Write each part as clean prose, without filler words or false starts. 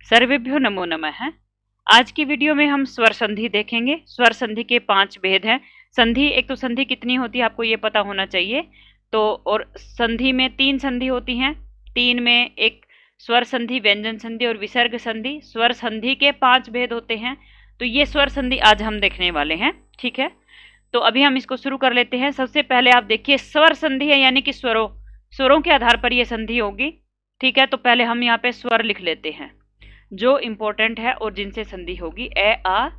सर्वेभ्यो नमो नमः। आज की वीडियो में हम स्वर संधि देखेंगे। स्वर संधि के 5 भेद हैं। संधि, एक तो संधि कितनी होती है आपको ये पता होना चाहिए। तो और संधि में 3 संधि होती हैं। 3 में एक स्वर संधि, व्यंजन संधि और विसर्ग संधि। स्वर संधि के 5 भेद होते हैं। तो ये स्वर संधि आज हम देखने वाले हैं। ठीक है, तो अभी हम इसको शुरू कर लेते हैं। सबसे पहले आप देखिए, स्वर संधि है यानी कि स्वरों के आधार पर यह संधि होगी। ठीक है, तो पहले हम यहाँ पे स्वर लिख लेते हैं जो इंपॉर्टेंट है और जिनसे संधि होगी। ए, आ,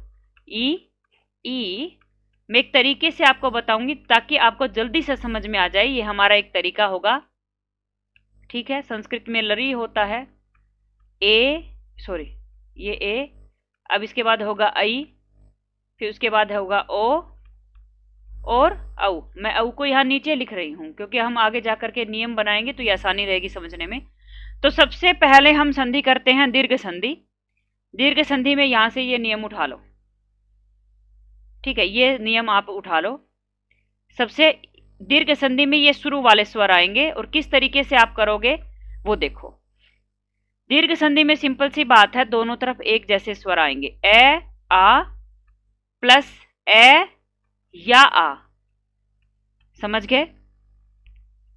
ई। मैं एक तरीके से आपको बताऊंगी ताकि आपको जल्दी से समझ में आ जाए। ये हमारा एक तरीका होगा। ठीक है, संस्कृत में लरी होता है। ये ए। अब इसके बाद होगा आई, फिर उसके बाद होगा ओ और औ। मैं औ को यहाँ नीचे लिख रही हूँ क्योंकि हम आगे जाकर के नियम बनाएंगे तो ये आसानी रहेगी समझने में। तो सबसे पहले हम संधि करते हैं दीर्घ संधि। दीर्घ संधि में यहां से ये नियम उठा लो। ठीक है, ये नियम आप उठा लो। सबसे दीर्घ संधि में ये शुरू वाले स्वर आएंगे और किस तरीके से आप करोगे वो देखो। दीर्घ संधि में सिंपल सी बात है, दोनों तरफ एक जैसे स्वर आएंगे। ए, आ प्लस ए या आ, समझ गए।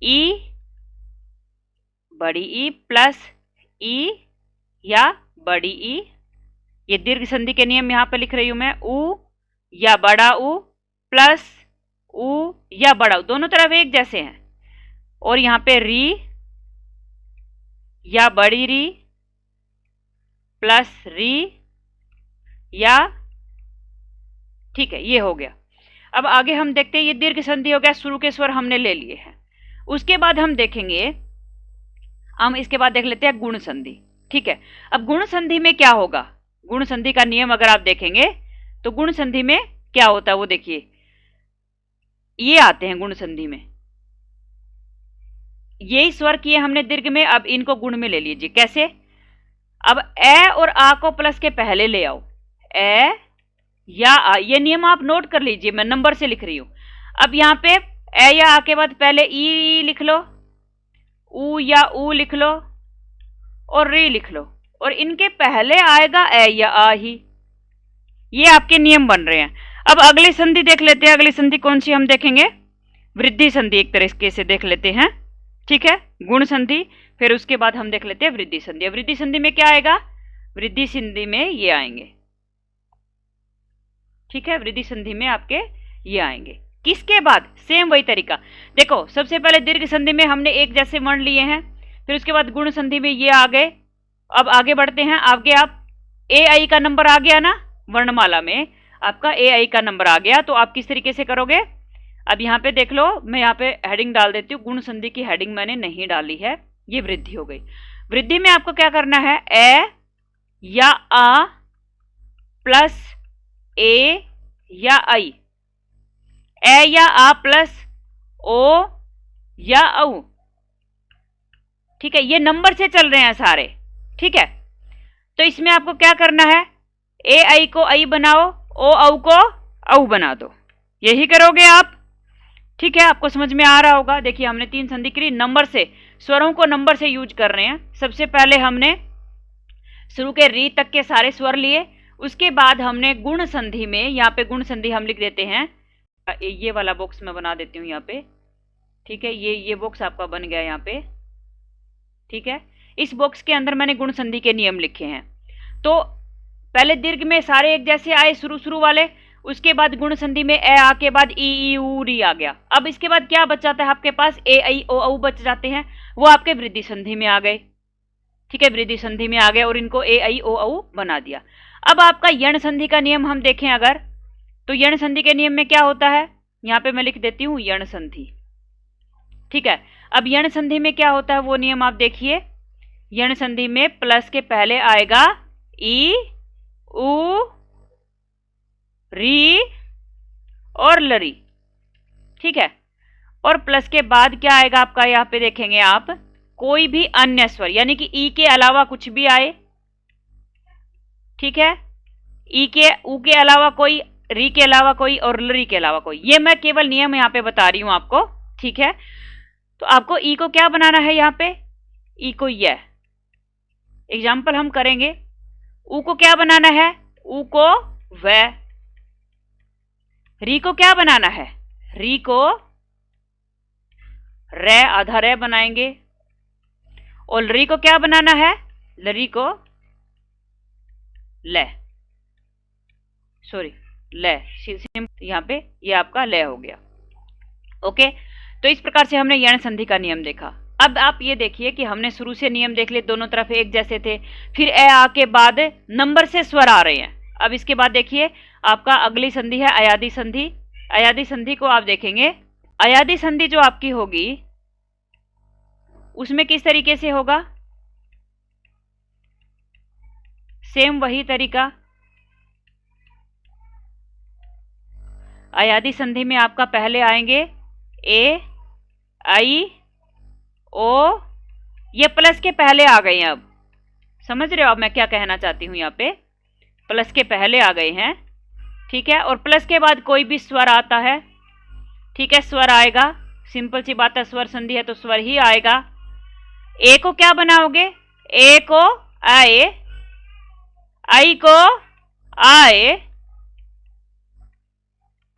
ई, बड़ी ई प्लस ई या बड़ी ई। ये दीर्घ संधि के नियम यहां पर लिख रही हूं मैं। ऊ या बड़ा ऊ प्लस ऊ या बड़ा ऊ, दोनों तरफ एक जैसे हैं। और यहां पे री या बड़ी री प्लस री या, ठीक है, ये हो गया। अब आगे हम देखते हैं, ये दीर्घ संधि हो गया, शुरू के स्वर हमने ले लिए हैं। उसके बाद हम देखेंगे, हम इसके बाद देख लेते हैं गुण संधि। ठीक है, अब गुण संधि में क्या होगा। गुण संधि का नियम अगर आप देखेंगे तो गुण संधि में क्या होता है वो देखिए। ये आते हैं गुण संधि में, यही स्वर किए हमने दीर्घ में, अब इनको गुण में ले लीजिए। कैसे? अब ए और आ को प्लस के पहले ले आओ। ए या आ, ये नियम आप नोट कर लीजिए, मैं नंबर से लिख रही हूं। अब यहां पे ए या आ के बाद पहले ई लिख लो, ऊ या ऊ लिख लो और री लिख लो, और इनके पहले आएगा ए या आ ही। ये आपके नियम बन रहे हैं। अब अगली संधि देख लेते हैं। अगली संधि कौन सी हम देखेंगे? वृद्धि संधि एक तरीके से देख लेते हैं। ठीक है, गुण संधि, फिर उसके बाद हम देख लेते हैं वृद्धि संधि। वृद्धि संधि में क्या आएगा? वृद्धि संधि में ये आएंगे। ठीक है, वृद्धि संधि में आपके ये आएंगे। किसके बाद? सेम वही तरीका। देखो, सबसे पहले दीर्घ संधि में हमने एक जैसे वर्ण लिए हैं, फिर उसके बाद गुण संधि में ये आ गए। अब आगे बढ़ते हैं। आगे आप ए आई का नंबर आ गया ना, वर्णमाला में आपका ए आई का नंबर आ गया, तो आप किस तरीके से करोगे? अब यहाँ पे देख लो, मैं यहाँ पे हेडिंग डाल देती हूँ। गुण संधि की हेडिंग मैंने नहीं डाली है, ये वृद्धि हो गई। वृद्धि में आपको क्या करना है? ए या आ प्लस ए या आई, ए या आ प्लस ओ या औ। ठीक है, ये नंबर से चल रहे हैं सारे। ठीक है, तो इसमें आपको क्या करना है? ए आई को आई बनाओ, ओ औ को औ बना दो। यही करोगे आप। ठीक है, आपको समझ में आ रहा होगा। देखिए, हमने 3 संधि करी नंबर से, स्वरों को नंबर से यूज कर रहे हैं। सबसे पहले हमने शुरू के री तक के सारे स्वर लिए, उसके बाद हमने गुण संधि में, यहाँ पे गुण संधि हम लिख देते हैं। ये वाला बॉक्स मैं बना देती हूँ यहाँ पे। ठीक है, ये बॉक्स आपका बन गया यहाँ पे। ठीक है, इस बॉक्स के अंदर मैंने गुण संधि के नियम लिखे हैं। तो पहले दीर्घ में सारे एक जैसे आए, शुरू वाले। उसके बाद गुण संधि में ए आ के बाद ई ऊ री आ गया। अब इसके बाद क्या बच जाता है आपके पास? ए आई ओ औ बच जाते हैं, वो आपके वृद्धि संधि में आ गए। ठीक है, वृद्धि संधि में आ गए और इनको ए आई ओ औ बना दिया। अब आपका यण संधि का नियम हम देखें अगर, तो यण संधि के नियम में क्या होता है? यहां पे मैं लिख देती हूं यण संधि। ठीक है, अब यण संधि में क्या होता है वो नियम आप देखिए। यण संधि में प्लस के पहले आएगा ई ऊ री और लरी। ठीक है, और प्लस के बाद क्या आएगा आपका? यहाँ पे देखेंगे आप, कोई भी अन्य स्वर, यानी कि ई के अलावा कुछ भी आए। ठीक है, ई के ऊ के अलावा कोई, री के अलावा कोई और लरी के अलावा कोई। ये मैं केवल नियम यहाँ पे बता रही हूं आपको। ठीक है, तो आपको ई को क्या बनाना है? यहाँ पे ई को यह एग्जाम्पल हम करेंगे। ऊ को क्या बनाना है? ऊ को व। री को क्या बनाना है? री को रे, आधा रे बनाएंगे। और री को क्या बनाना है? लरी को ले, सॉरी ले, यहां पे ये आपका ले हो गया। ओके, तो इस प्रकार से हमने यण संधि का नियम देखा। अब आप ये देखिए कि हमने शुरू से नियम देख लिए, दोनों तरफ एक जैसे थे। फिर ए आ के बाद नंबर से स्वर आ रहे हैं। अब इसके बाद देखिए आपका अगली संधि है अयादी संधि। अयादी संधि को आप देखेंगे, अयादी संधि जो आपकी होगी उसमें किस तरीके से होगा? सेम वही तरीका। अयादी संधि में आपका पहले आएंगे ए, आई, ओ, ये प्लस के पहले आ गए हैं। अब समझ रहे हो अब मैं क्या कहना चाहती हूं? यहाँ पे प्लस के पहले आ गए हैं, ठीक है। और प्लस के बाद कोई भी स्वर आता है, ठीक है, स्वर आएगा, सिंपल सी बात है, स्वर संधि है तो स्वर ही आएगा। ए को क्या बनाओगे? ए को आए, आई को आए,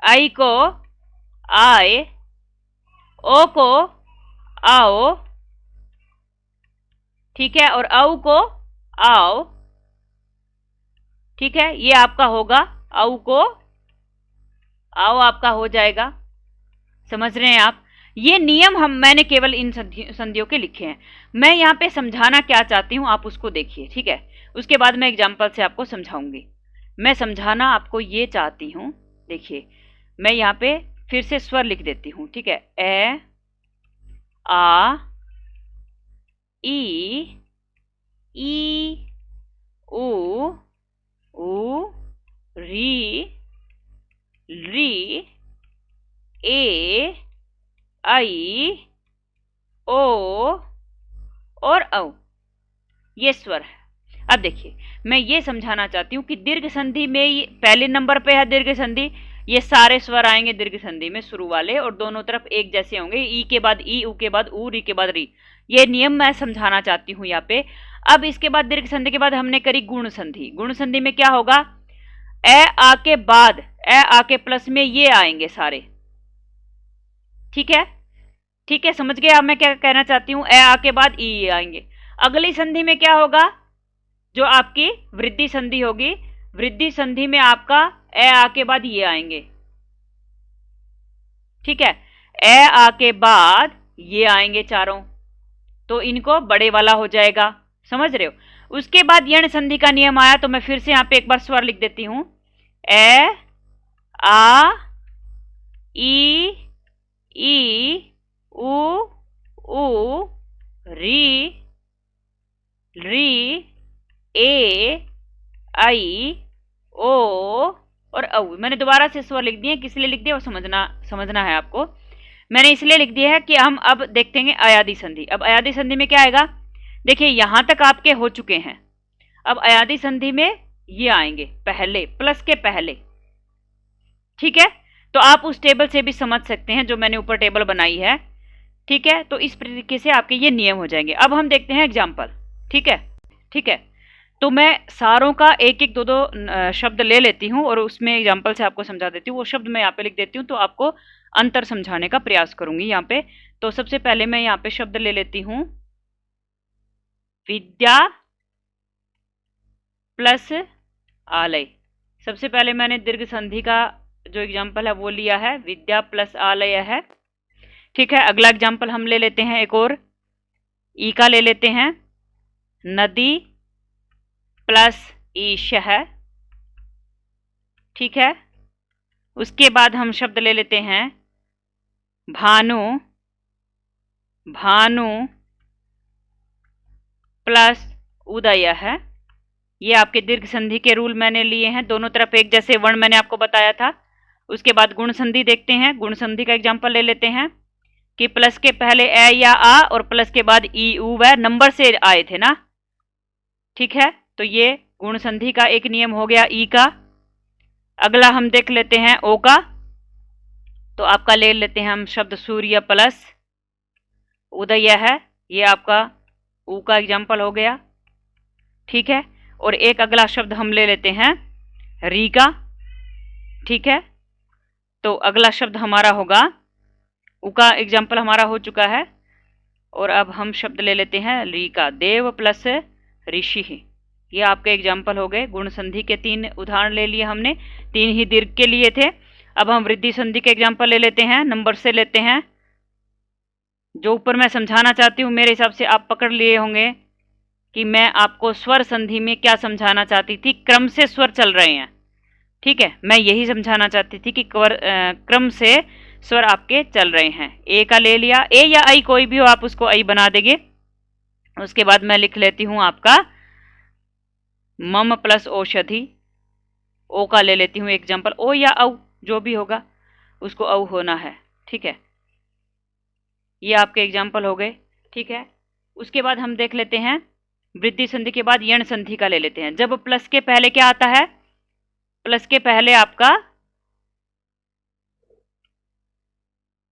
आई को आए, ओ को आओ, ठीक है, और औ को आओ, ठीक है। ये आपका होगा औ को आओ, आपका हो जाएगा। समझ रहे हैं आप? ये नियम मैंने केवल इन संधियों के लिखे हैं। मैं यहाँ पे समझाना क्या चाहती हूँ आप उसको देखिए, ठीक है। उसके बाद मैं एग्जाम्पल से आपको समझाऊंगी। मैं समझाना आपको ये चाहती हूँ, देखिए मैं यहाँ पे फिर से स्वर लिख देती हूँ, ठीक है। ए, आ, ई, ऊ, री, ए, आई, ओ और औ, ये स्वर है। अब देखिए मैं ये समझाना चाहती हूँ कि दीर्घ संधि में पहले नंबर पे है दीर्घ संधि, ये सारे स्वर आएंगे दीर्घ संधि में शुरू वाले, और दोनों तरफ एक जैसे होंगे। ई के बाद ई, ऊ के बाद ऊ, री के बाद री। ये नियम मैं समझाना चाहती हूँ यहाँ पे। अब इसके बाद दीर्घ संधि के बाद हमने करी गुण संधि। गुण संधि में क्या होगा? ए आ के बाद, ए आ के प्लस में ये आएंगे सारे, ठीक है, ठीक है, समझ गए आप मैं क्या कहना चाहती हूँ? ए आ के बाद ई आएंगे। अगली संधि में क्या होगा? जो आपकी वृद्धि संधि होगी, वृद्धि संधि में आपका ए आ के बाद ये आएंगे, ठीक है। ए आ के बाद ये आएंगे चारों, तो इनको बड़े वाला हो जाएगा। समझ रहे हो? उसके बाद यण संधि का नियम आया, तो मैं फिर से यहां पे एक बार स्वर लिख देती हूं। ए, आ, ई, ऊ, री, ए, आई, ओ और औ। मैंने दोबारा से स्वर लिख दिए, किस लिए लिख दिया वो समझना है आपको। मैंने इसलिए लिख दिया है कि हम अब देखते हैं अयादी संधि। अब अयादी संधि में क्या आएगा? देखिए यहां तक आपके हो चुके हैं। अब अयादी संधि में ये आएंगे पहले, प्लस के पहले, ठीक है। तो आप उस टेबल से भी समझ सकते हैं जो मैंने ऊपर टेबल बनाई है, ठीक है। तो इस तरीके से आपके ये नियम हो जाएंगे। अब हम देखते हैं एग्जाम्पल, ठीक है, ठीक है। तो मैं सारों का एक एक दो शब्द ले लेती हूँ और उसमें एग्जाम्पल से आपको समझा देती हूँ। वो शब्द मैं यहाँ पे लिख देती हूँ, तो आपको अंतर समझाने का प्रयास करूंगी यहाँ पे। तो सबसे पहले मैं यहाँ पे शब्द ले लेती हूँ विद्या प्लस आलय। सबसे पहले मैंने दीर्घ संधि का जो एग्जाम्पल है वो लिया है, विद्या प्लस आलय है, ठीक है। अगला एग्जाम्पल हम ले लेते हैं, एक और ई का ले लेते हैं, नदी प्लस ईश है, ठीक है। उसके बाद हम शब्द ले लेते हैं भानु, भानु प्लस उदय है। ये आपके दीर्घ संधि के रूल मैंने लिए हैं, दोनों तरफ एक जैसे वर्ण मैंने आपको बताया था। उसके बाद गुण संधि देखते हैं। गुण संधि का एग्जाम्पल ले लेते हैं कि प्लस के पहले ए या आ और प्लस के बाद ई, ऊ, व नंबर से आए थे ना, ठीक है। तो ये गुण संधि का एक नियम हो गया ई का। अगला हम देख लेते हैं ओ का। तो आपका ले लेते हैं हम शब्द सूर्य प्लस उदय है, ये आपका ऊ का एग्जाम्पल हो गया, ठीक है। और एक अगला शब्द हम ले लेते हैं री का। ठीक है, तो अगला शब्द हमारा होगा, उ का एग्जाम्पल हमारा हो चुका है, और अब हम शब्द ले लेते हैं री का। देव प्लस ऋषि, ये आपके एग्जाम्पल हो गए। गुण संधि के 3 उदाहरण ले लिए हमने, 3 ही दीर्घ के लिए थे। अब हम वृद्धि संधि के एग्जाम्पल ले लेते हैं, नंबर से लेते हैं। जो ऊपर मैं समझाना चाहती हूँ, मेरे हिसाब से आप पकड़ लिए होंगे कि मैं आपको स्वर संधि में क्या समझाना चाहती थी। क्रम से स्वर चल रहे हैं, ठीक है, मैं यही समझाना चाहती थी कि क्रम से स्वर आपके चल रहे हैं। ए का ले लिया, ए या आई कोई भी हो, आप उसको आई बना देंगे। उसके बाद मैं लिख लेती हूं आपका मम प्लस औषधि। ओ का ले लेती हूं एग्जाम्पल, ओ या औ जो भी होगा उसको औ होना है। ठीक है, ये आपके एग्जाम्पल हो गए। ठीक है, उसके बाद हम देख लेते हैं वृद्धि संधि के बाद यण संधि का ले लेते हैं। जब प्लस के पहले क्या आता है, प्लस के पहले आपका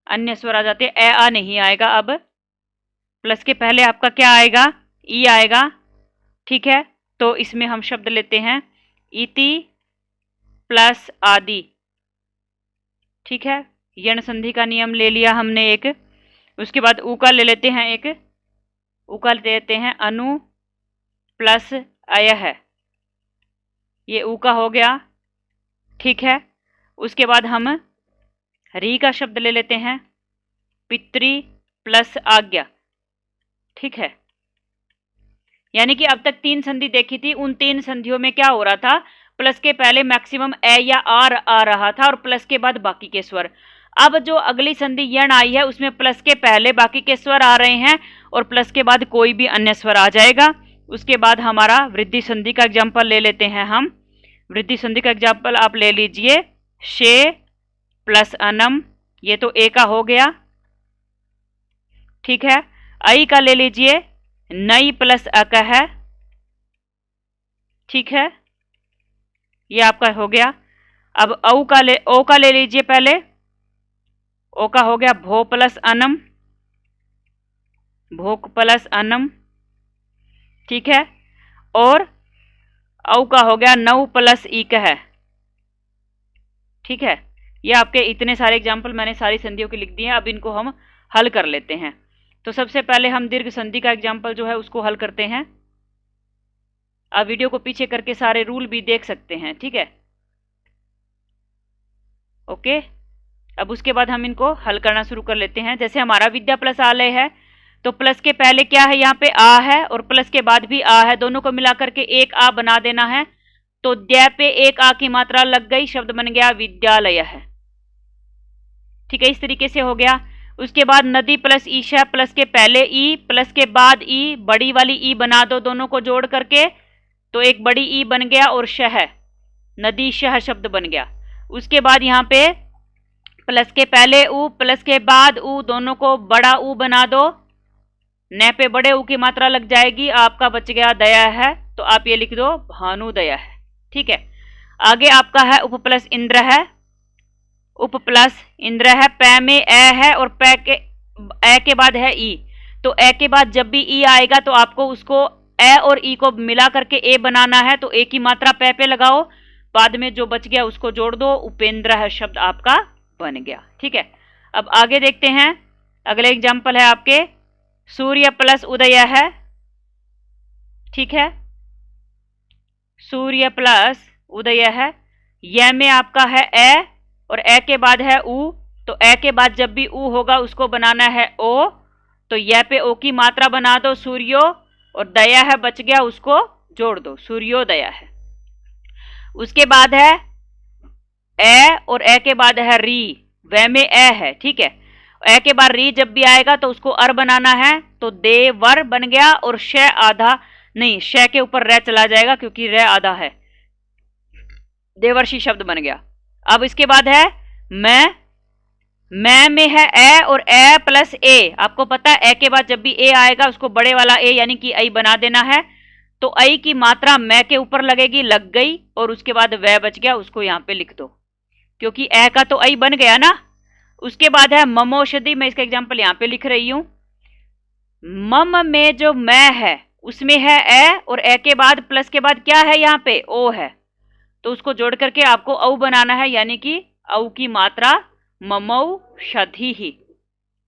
अन्य स्वर आ जाते हैं, ए आ नहीं आएगा। अब प्लस के पहले आपका क्या आएगा, ई आएगा। ठीक है, तो इसमें हम शब्द लेते हैं इति प्लस आदि। ठीक है, यण संधि का नियम ले लिया हमने एक। उसके बाद ऊ का ले लेते हैं एक, ऊ का लेते हैं अनु प्लस अय है, ये ऊ का हो गया। ठीक है, उसके बाद हम री का शब्द ले लेते हैं पितृ प्लस आज्ञा। ठीक है, यानी कि अब तक 3 संधि देखी थी, उन 3 संधियों में क्या हो रहा था, प्लस के पहले मैक्सिमम ए या आर आ रहा था और प्लस के बाद बाकी के स्वर। अब जो अगली संधि यण आई है उसमें प्लस के पहले बाकी के स्वर आ रहे हैं और प्लस के बाद कोई भी अन्य स्वर आ जाएगा। उसके बाद हमारा वृद्धि संधि का एग्जाम्पल ले लेते हैं हम। वृद्धि संधि का एग्जाम्पल आप ले लीजिए शे प्लस अनम, ये तो ए का हो गया। ठीक है, आई का ले लीजिए नई प्लस अक है। ठीक है, ये आपका हो गया। अब ओ का ले लीजिए पहले, ओ का हो गया भो प्लस अनम, भोक प्लस अनम। ठीक है, और औ का हो गया नौ प्लस ईक है। ठीक है, ये आपके इतने सारे एग्जाम्पल मैंने सारी संधियों के लिख दिए हैं। अब इनको हम हल कर लेते हैं। तो सबसे पहले हम दीर्घ संधि का एग्जाम्पल जो है उसको हल करते हैं। आप वीडियो को पीछे करके सारे रूल भी देख सकते हैं। ठीक है, ओके। अब उसके बाद हम इनको हल करना शुरू कर लेते हैं। जैसे हमारा विद्या प्लस आलय है, तो प्लस के पहले क्या है, यहाँ पे आ है और प्लस के बाद भी आ है, दोनों को मिलाकर के एक आ बना देना है। तो द्या पे एक आ की मात्रा लग गई, शब्द बन गया विद्यालय है। ठीक है, इस तरीके से हो गया। उसके बाद नदी प्लस ईशा, प्लस के पहले ई प्लस के बाद ई, बड़ी वाली ई बना दो दोनों को जोड़ करके, तो एक बड़ी ई बन गया और शह, नदी शह शब्द बन गया। उसके बाद यहाँ पे प्लस के पहले ऊ प्लस के बाद ऊ, दोनों को बड़ा ऊ बना दो, न पे बड़े ऊ की मात्रा लग जाएगी, आपका बच गया दया है, तो आप ये लिख दो भानुदया है। ठीक है, आगे आपका है उप प्लस इंद्र है, उप प्लस इंद्र है, पै में ए है और पै के ए के बाद है ई, तो ए के बाद जब भी ई आएगा तो आपको उसको ए और ई को मिला करके ए बनाना है, तो ए की मात्रा पै पे लगाओ, बाद में जो बच गया उसको जोड़ दो, उपेंद्र है शब्द आपका बन गया। ठीक है, अब आगे देखते हैं। अगले एग्जाम्पल है आपके सूर्य प्लस उदय है। ठीक है, सूर्य प्लस उदय है, यह में आपका है ए और ए के बाद है ऊ, तो ए के बाद जब भी ऊ होगा उसको बनाना है ओ, तो यह पे ओ की मात्रा बना दो सूर्यो, और दया है बच गया उसको जोड़ दो, सूर्योदया है। उसके बाद है ए और ए के बाद है री, वह में ए है। ठीक है, ए के बाद री जब भी आएगा तो उसको अर बनाना है, तो देवर बन गया, और श आधा नहीं, श के ऊपर रे चला जाएगा क्योंकि रे आधा है, देवर्षि शब्द बन गया। अब इसके बाद है मैं में है ए और ए प्लस ए, आपको पता है ए के बाद जब भी ए आएगा उसको बड़े वाला ए यानी कि आई बना देना है, तो आई की मात्रा मैं के ऊपर लगेगी, लग गई, और उसके बाद वह बच गया, उसको यहां पे लिख दो क्योंकि ए का तो आई बन गया ना। उसके बाद है ममोषधि, मैं इसका एग्जाम्पल यहां पे लिख रही हूं। मम में जो मैं है उसमें है ए, और ए के बाद प्लस के बाद क्या है यहाँ पे, ओ है। तो उसको जोड़ करके आपको औ बनाना है, यानी कि औ की मात्रा ममौ शधि ही,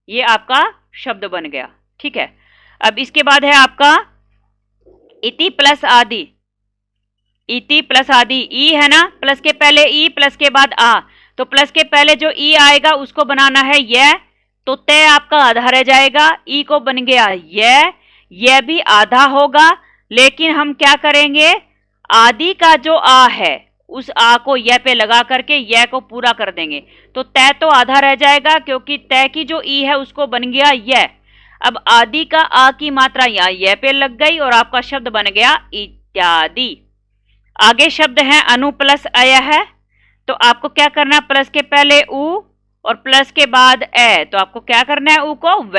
ये आपका शब्द बन गया। ठीक है, अब इसके बाद है आपका इति प्लस आदि। इति प्लस आदि, ई है ना, प्लस के पहले ई, प्लस के बाद आ, तो प्लस के पहले जो ई आएगा उसको बनाना है य, तो तय आपका आधा रह जाएगा, ई को बन गया यह भी आधा होगा। लेकिन हम क्या करेंगे, आदि का जो आ है उस आ को य पे लगा करके य को पूरा कर देंगे, तो तय तो आधा रह जाएगा, क्योंकि तय की जो ई है उसको बन गया य। अब आदि का आ की मात्रा यहाँ य पे लग गई और आपका शब्द बन गया इत्यादि। आगे शब्द है अनु प्लस अय है, तो आपको क्या करना है, प्लस के पहले उ और प्लस के बाद ए, तो आपको क्या करना है, उ को व,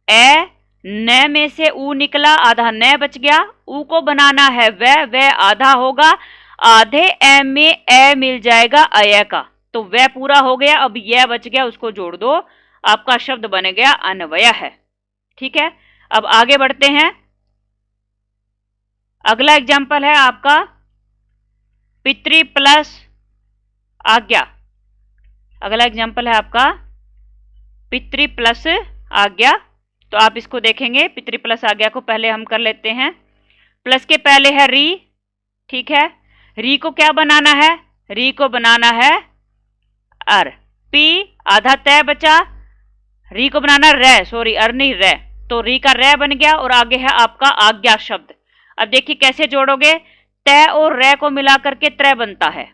ए न में से उ निकला, आधा न बच गया, उ को बनाना है व आधा होगा, आधे ए में ए मिल जाएगा अय का, तो वह पूरा हो गया। अब यह बच गया, उसको जोड़ दो, आपका शब्द बन गया अन्वय है। ठीक है, अब आगे बढ़ते हैं। अगला एग्जाम्पल है आपका पितृ प्लस आज्ञा। अगला एग्जाम्पल है आपका पितृ प्लस आज्ञा, तो आप इसको देखेंगे। पितृ प्लस आज्ञा को पहले हम कर लेते हैं। प्लस के पहले है री, ठीक है, री को क्या बनाना है, री को बनाना है अर, पी आधा तय बचा, री को बनाना रे, सॉरी अर नहीं रे, तो री का रे बन गया और आगे है आपका आज्ञा शब्द। अब देखिए कैसे जोड़ोगे, तय और रे को मिला करके त्रय बनता है,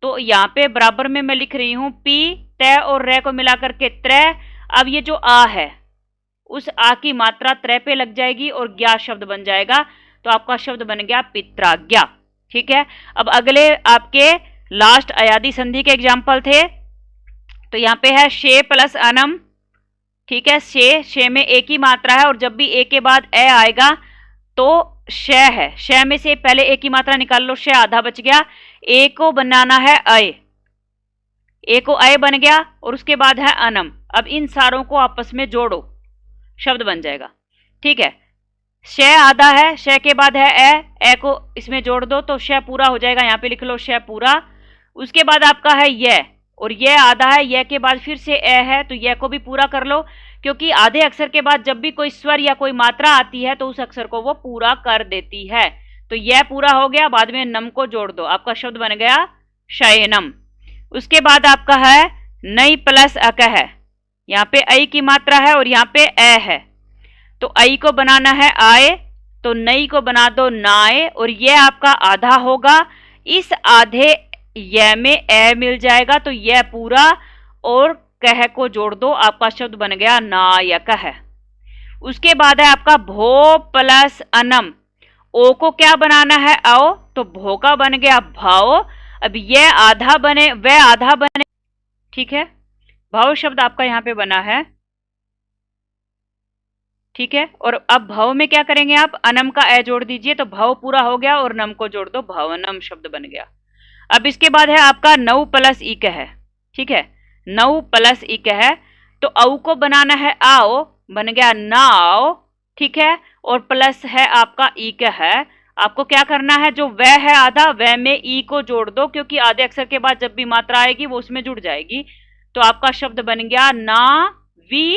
तो यहाँ पे बराबर में मैं लिख रही हूं पी, तय और रे को मिला करके त्रय। अब ये जो आ है उस आ की मात्रा त्रय पे लग जाएगी और ज्ञा शब्द बन जाएगा, तो आपका शब्द बन गया पित्राज्ञा। ठीक है, अब अगले आपके लास्ट अयादि संधि के एग्जाम्पल थे, तो यहाँ पे है शे प्लस अनम। ठीक है, शे में एक ही मात्रा है और जब भी ए के बाद ए आएगा तो श है, श में से पहले एक ही मात्रा निकाल लो, श आधा बच गया, ए को बनाना है अय, ए को अय बन गया और उसके बाद है अनम। अब इन सारों को आपस में जोड़ो, शब्द बन जाएगा। ठीक है, श आधा है, श के बाद है ए को इसमें जोड़ दो तो श पूरा हो जाएगा, यहाँ पे लिख लो श पूरा। उसके बाद आपका है य, और ये आधा है, य के बाद फिर से ए है, तो य को भी पूरा कर लो, क्योंकि आधे अक्षर के बाद जब भी कोई स्वर या कोई मात्रा आती है तो उस अक्षर को वो पूरा कर देती है। तो यह पूरा हो गया, बाद में नम को जोड़ दो, आपका शब्द बन गया शयनम। उसके बाद आपका है नई प्लस अक है, यहाँ पे ऐ की मात्रा है और यहाँ पे ए है, तो ऐ को बनाना है आए, तो नई को बना दो नाए, और ये आपका आधा होगा, इस आधे य में ए मिल जाएगा, तो यह पूरा और कह को जोड़ दो, आपका शब्द बन गया नायक है। उसके बाद है आपका भो प्लस अनम, ओ को क्या बनाना है आओ, तो भो का बन गया भाव। अब यह आधा बने वह आधा बने, ठीक है, भाव शब्द आपका यहाँ पे बना है। ठीक है, और अब भाव में क्या करेंगे आप, अनम का ए जोड़ दीजिए, तो भाव पूरा हो गया और नम को जोड़ दो, भावनम शब्द बन गया। अब इसके बाद है आपका नौ प्लस इक है। ठीक है, नौ प्लस इक है, तो औ को बनाना है आओ, बन गया नाओ। ठीक है, और प्लस है आपका इक है, आपको क्या करना है, जो वह है आधा, वह में ई को जोड़ दो, क्योंकि आधे अक्षर के बाद जब भी मात्रा आएगी वो उसमें जुड़ जाएगी, तो आपका शब्द बन गया ना वी,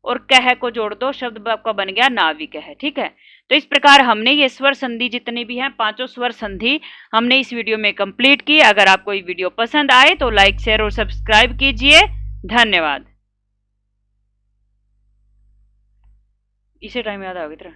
और कह को जोड़ दो, शब्द आपका बन गया नाविक है। ठीक है, तो इस प्रकार हमने ये स्वर संधि जितनी भी हैं, पांचों स्वर संधि हमने इस वीडियो में कंप्लीट की। अगर आपको ये वीडियो पसंद आए तो लाइक शेयर और सब्सक्राइब कीजिए। धन्यवाद। इसे टाइम याद आ गई तरह।